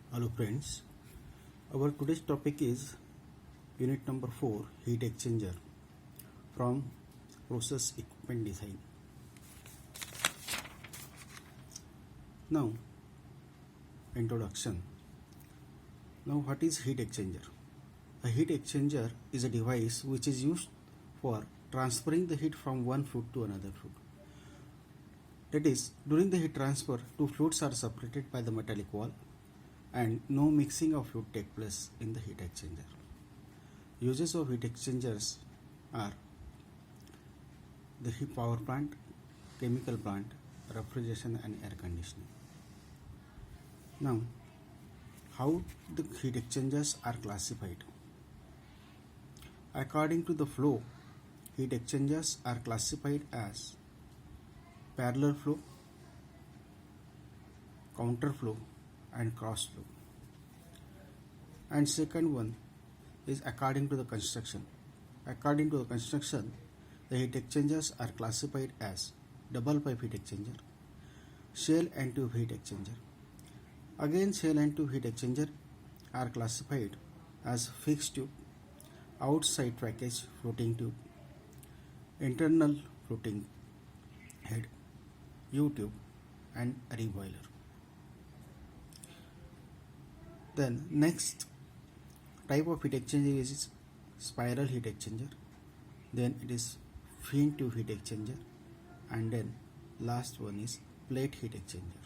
Hello friends, our today's topic is unit number 4 heat exchanger from process equipment design. Now introduction. Now what is heat exchanger? A heat exchanger is a device which is used for transferring the heat from one fluid to another fluid. That is, during the heat transfer, two fluids are separated by the metallic wall and no mixing of fluid take place in the heat exchanger. Uses of heat exchangers are the heat power plant, chemical plant, refrigeration and air conditioning. Now, how the heat exchangers are classified? According to the flow, heat exchangers are classified as parallel flow, counter flow and cross flow. And second one is according to the construction. According to the construction, the heat exchangers are classified as double pipe heat exchanger, shell and tube heat exchanger. Again, shell and tube heat exchanger are classified as fixed tube, outside package floating tube, internal floating head, U-tube and reboiler. Then next type of heat exchanger is spiral heat exchanger, then it is fin tube heat exchanger, and then last one is plate heat exchanger.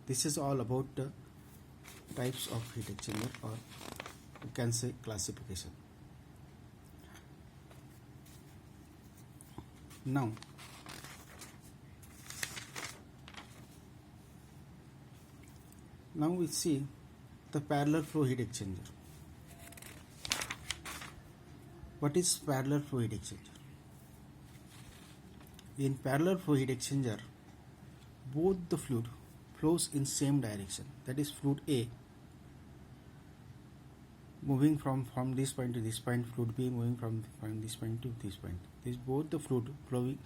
This is all about the types of heat exchanger, or you can say classification. Now we see the parallel flow heat exchanger. What is parallel flow heat exchanger? In parallel flow heat exchanger, both the fluid flows in same direction. That is, fluid A moving from this point to this point, fluid B moving from this point to this point. This both the fluid flowing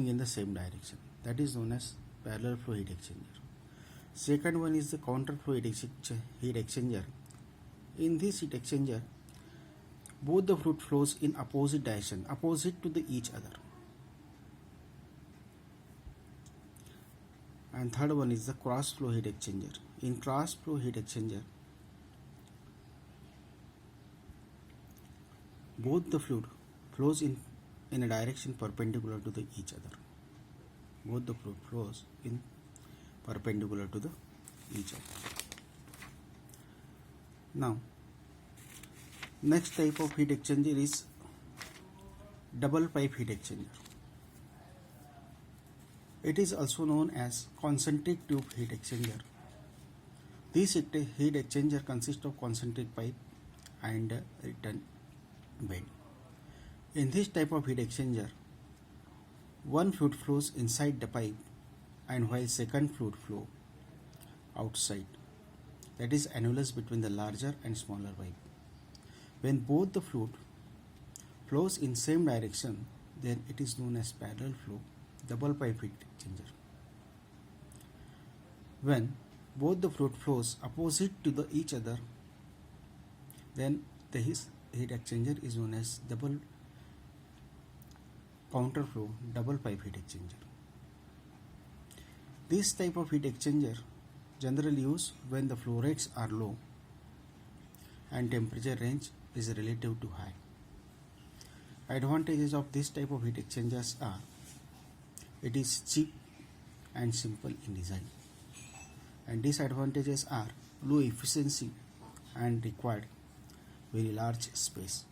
in the same direction. That is known as parallel flow heat exchanger. Second one is the counter flow heat exchanger. In this heat exchanger, both the fluid flows in opposite direction, opposite to each other. And third one is the cross flow heat exchanger. In cross flow heat exchanger, both the fluid flows in a direction perpendicular to each other. Both the fluid flows in perpendicular to each other. Now, next type of heat exchanger is double pipe heat exchanger. It is also known as concentric tube heat exchanger. This heat exchanger consists of concentric pipe and return bed. In this type of heat exchanger, one fluid flows inside the pipe, and while second fluid flow outside, that is annulus between the larger and smaller pipe. When both the fluid flows in same direction, then it is known as parallel flow double pipe heat exchanger. When both the fluid flows opposite to each other, then the heat exchanger is known as counter flow double pipe heat exchanger. This type of heat exchanger generally used when the flow rates are low and temperature range is relative to high. Advantages of this type of heat exchangers are: it is cheap and simple in design, and disadvantages are low efficiency and required very large space.